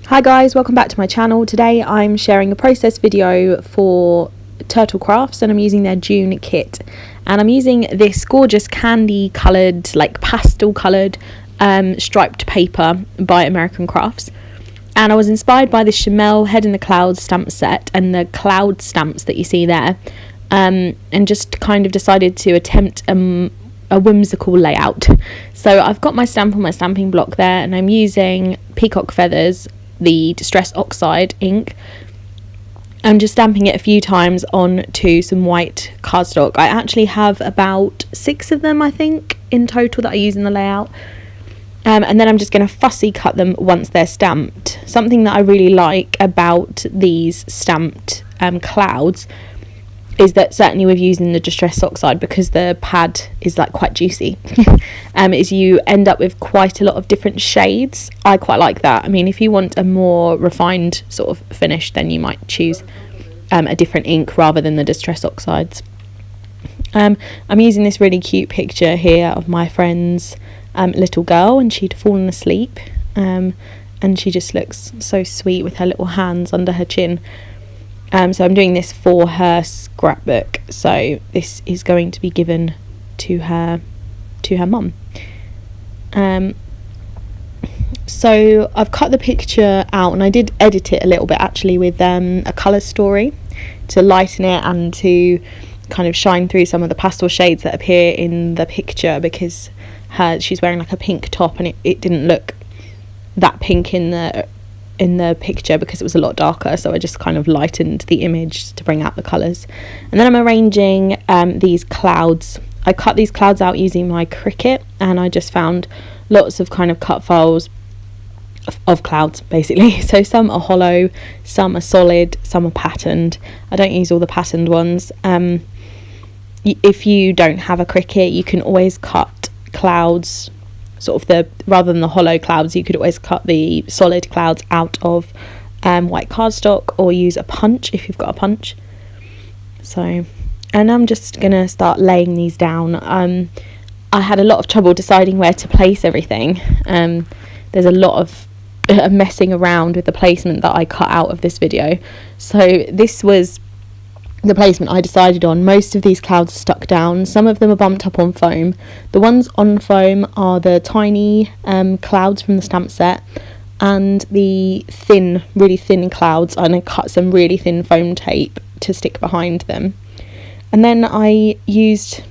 Hi guys, welcome back to my channel. Today I'm sharing a process video for Turtle Crafts and I'm using their June kit, and I'm using this gorgeous candy coloured, like pastel coloured striped paper by American Crafts, and I was inspired by the Shimelle Head in the Clouds stamp set and the cloud stamps that you see there, and just kind of decided to attempt a whimsical layout. So I've got my stamp on my stamping block there, and I'm using peacock feathers, the Distress Oxide ink. I'm just stamping it a few times onto some white cardstock. I actually have about 6 of them, I think, in total that I use in the layout. And then I'm just going to fussy cut them once they're stamped. Something that I really like about these stamped clouds is that, certainly with using the Distress Oxide, because the pad is like quite juicy, is you end up with quite a lot of different shades. I quite like that. I mean, if you want a more refined sort of finish, then you might choose a different ink rather than the Distress Oxides. I'm using this really cute picture here of my friend's little girl, and she'd fallen asleep, and she just looks so sweet with her little hands under her chin. So I'm doing this for her scrapbook, so this is going to be given to her mum. So I've cut the picture out, and I did edit it a little bit actually with a colour story to lighten it and to kind of shine through some of the pastel shades that appear in the picture, because she's wearing like a pink top, and it didn't look that pink in the picture because it was a lot darker, so I just kind of lightened the image to bring out the colours. And then I'm arranging these clouds. I cut these clouds out using my Cricut, and I just found lots of kind of cut files of clouds basically. So some are hollow, some are solid, some are patterned. I don't use all the patterned ones. If you don't have a Cricut, you can always cut clouds, sort of rather than the hollow clouds, you could always cut the solid clouds out of white cardstock, or use a punch if you've got a punch. So, and I'm just gonna start laying these down. I had a lot of trouble deciding where to place everything. There's a lot of messing around with the placement that I cut out of this video, so this was the placement I decided on. Most of these clouds are stuck down, some of them are bumped up on foam. The ones on foam are the tiny clouds from the stamp set, and the really thin clouds, and I cut some really thin foam tape to stick behind them. And then I used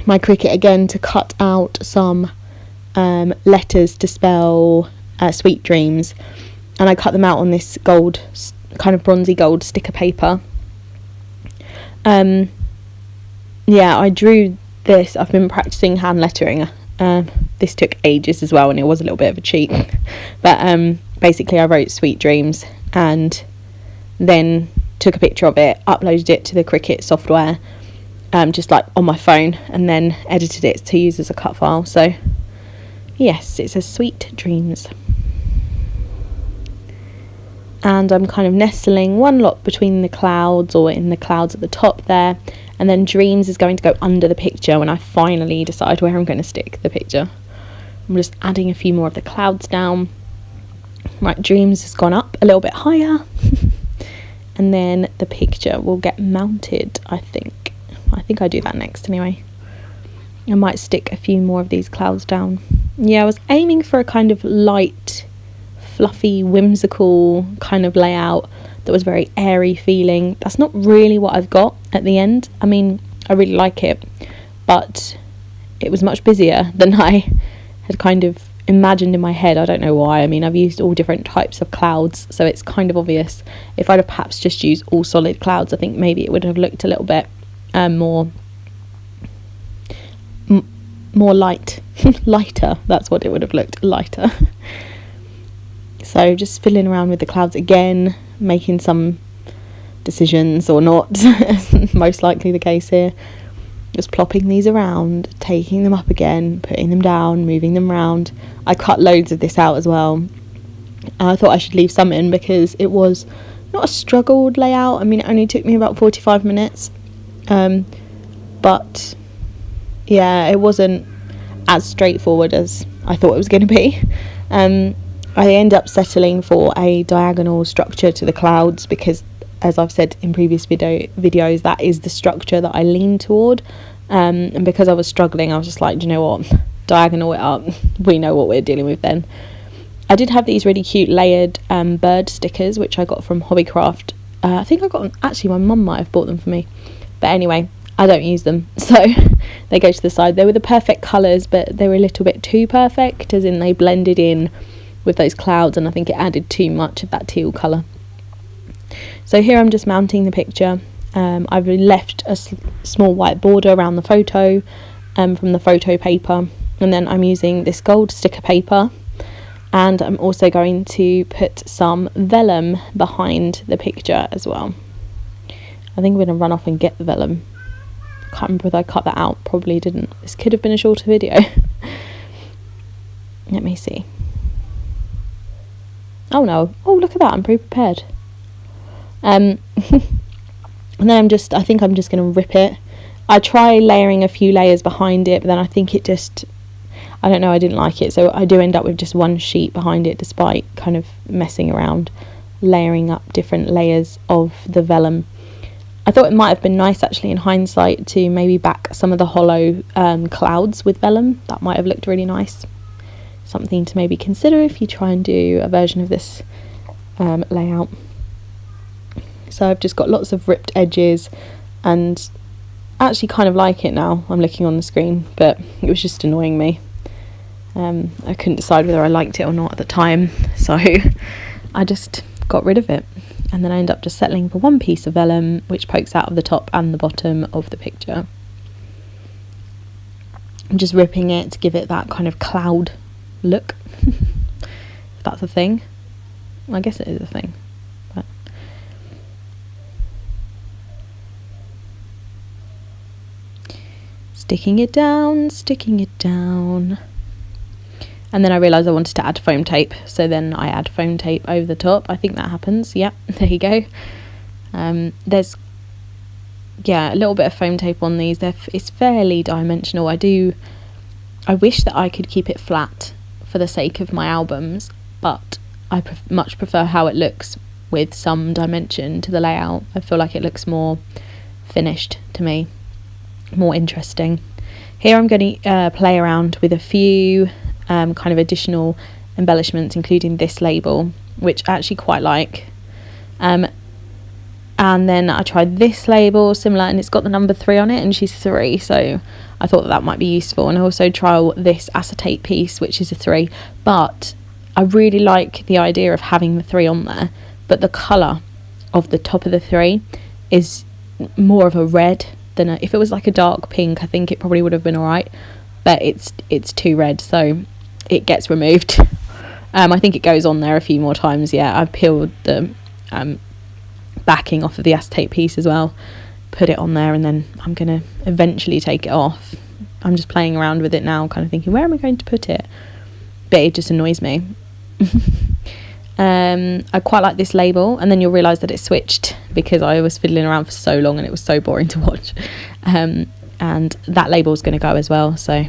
my Cricut again to cut out some letters to spell sweet dreams, and I cut them out on this gold, kind of bronzy gold sticker paper. Yeah, I drew this. I've been practicing hand lettering. This took ages as well, and it was a little bit of a cheat. But basically I wrote sweet dreams and then took a picture of it, uploaded it to the Cricut software, just like on my phone, and then edited it to use as a cut file. So yes, it says sweet dreams. And I'm kind of nestling one lot between the clouds, or in the clouds at the top there, and then dreams is going to go under the picture when I finally decide where I'm going to stick the picture. I'm just adding a few more of the clouds down. Right, dreams has gone up a little bit higher and then the picture will get mounted. I think I do that next anyway. I might stick a few more of these clouds down. Yeah, I was aiming for a kind of light, fluffy, whimsical kind of layout that was very airy feeling. That's not really what I've got at the end. I mean, I really like it, but it was much busier than I had kind of imagined in my head. I don't know why. I mean, I've used all different types of clouds, so it's kind of obvious. If I'd have perhaps just used all solid clouds, I think maybe it would have looked a little bit more lighter. That's what it would have looked, lighter. So just fiddling around with the clouds again, making some decisions, or not, most likely the case here. Just plopping these around, taking them up again, putting them down, moving them around. I cut loads of this out as well. I thought I should leave some in because it was not a struggled layout. I mean, it only took me about 45 minutes. But yeah, it wasn't as straightforward as I thought it was going to be. I end up settling for a diagonal structure to the clouds because, as I've said in previous videos, that is the structure that I lean toward. And because I was struggling, I was just like, do you know what, diagonal it up, we know what we're dealing with then. I did have these really cute layered bird stickers, which I got from Hobbycraft. I think I got them, actually my mum might have bought them for me, but anyway, I don't use them, so they go to the side. They were the perfect colours, but they were a little bit too perfect, as in they blended in with those clouds, and I think it added too much of that teal colour. So here I'm just mounting the picture. I've left a small white border around the photo from the photo paper, and then I'm using this gold sticker paper, and I'm also going to put some vellum behind the picture as well. I think I'm going to run off and get the vellum. Can't remember whether I cut that out, probably didn't. This could have been a shorter video. Let me see. Oh no, oh look at that, I'm pre-prepared. And then I think I'm just going to rip it. I try layering a few layers behind it, but then I think it just, I don't know, I didn't like it, so I do end up with just one sheet behind it, despite kind of messing around, layering up different layers of the vellum. I thought it might have been nice actually in hindsight to maybe back some of the hollow clouds with vellum. That might have looked really nice. Something to maybe consider if you try and do a version of this layout. So I've just got lots of ripped edges, and I actually kind of like it now. I'm looking on the screen, but it was just annoying me. I couldn't decide whether I liked it or not at the time, so I just got rid of it. And then I end up just settling for one piece of vellum, which pokes out of the top and the bottom of the picture. I'm just ripping it to give it that kind of cloud look, if that's a thing. Well, I guess it is a thing. But sticking it down. And then I realised I wanted to add foam tape, so then I add foam tape over the top. I think that happens. Yep, there you go. There's a little bit of foam tape on these. It's fairly dimensional. I wish that I could keep it flat for the sake of my albums, but I much prefer how it looks with some dimension to the layout. I feel like it looks more finished to me, more interesting. Here I'm going to play around with a few kind of additional embellishments, including this label, which I actually quite like. And then I tried this label, similar, and it's got the number 3 on it, and she's 3, so I thought that might be useful. And I also tried this acetate piece, which is a 3, but I really like the idea of having the 3 on there, but the colour of the top of the 3 is more of a red than if it was like a dark pink. I think it probably would have been alright, but it's too red, so it gets removed. I think it goes on there a few more times. Yeah, I peeled the backing off of the acetate piece as well, put it on there, and then I'm going to eventually take it off. I'm just playing around with it now, kind of thinking, where am I going to put it? But it just annoys me. I quite like this label, and then you'll realise that it switched because I was fiddling around for so long and it was so boring to watch. And that label is going to go as well, so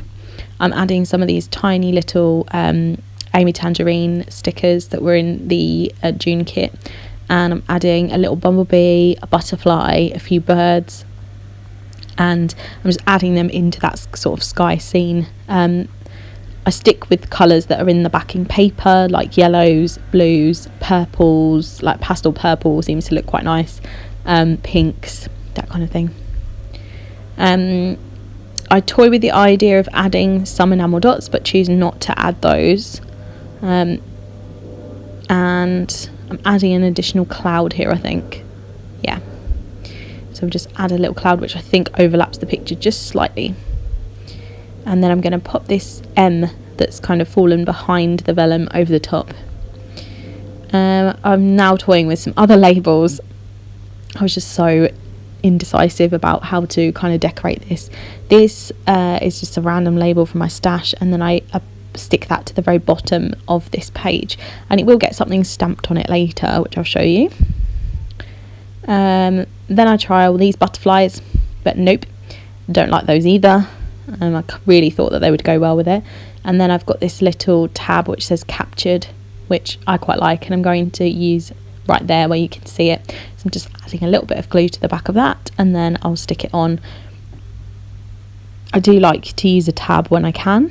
I'm adding some of these tiny little Amy Tangerine stickers that were in the June kit, and I'm adding a little bumblebee, a butterfly, a few birds, and I'm just adding them into that sort of sky scene. I stick with colours that are in the backing paper, like yellows, blues, purples, like pastel purple seems to look quite nice, pinks, that kind of thing. I toy with the idea of adding some enamel dots, but choose not to add those. And I'm adding an additional cloud here, I think. Yeah. So I'll just add a little cloud, which I think overlaps the picture just slightly. And then I'm going to pop this M that's kind of fallen behind the vellum over the top. I'm now toying with some other labels. I was just so indecisive about how to kind of decorate this. This is just a random label from my stash, and then I stick that to the very bottom of this page, and it will get something stamped on it later, which I'll show you. Then I try all these butterflies, but nope, don't like those either. I really thought that they would go well with it. And then I've got this little tab which says captured which I quite like, and I'm going to use right there where you can see it. So I'm just adding a little bit of glue to the back of that, and then I'll stick it on. I do like to use a tab when I can,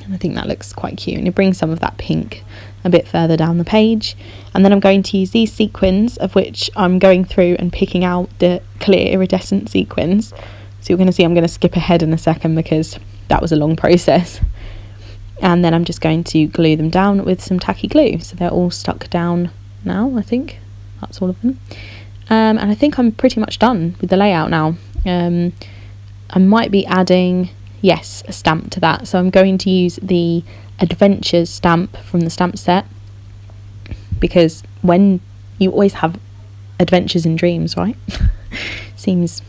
and I think that looks quite cute, and it brings some of that pink a bit further down the page. And then I'm going to use these sequins, of which I'm going through and picking out the clear iridescent sequins. So you're going to see I'm going to skip ahead in a second because that was a long process. And then I'm just going to glue them down with some tacky glue, so they're all stuck down now. I think that's all of them, and I think I'm pretty much done with the layout now. I might be adding, yes, a stamp to that, so I'm going to use the Adventures stamp from the stamp set, because when you always have adventures in dreams, right? Seems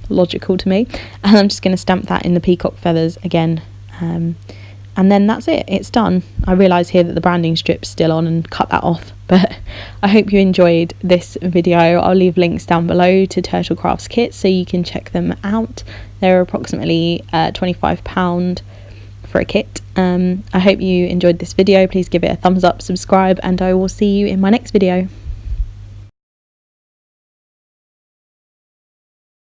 logical to me. And I'm just going to stamp that in the peacock feathers again, and then that's it, it's done. I realise here that the branding strip's still on, and cut that off, but I hope you enjoyed this video. I'll leave links down below to Turtle Crafts kits so you can check them out. They're approximately £25 for a kit. I hope you enjoyed this video. Please give it a thumbs up, subscribe, and I will see you in my next video.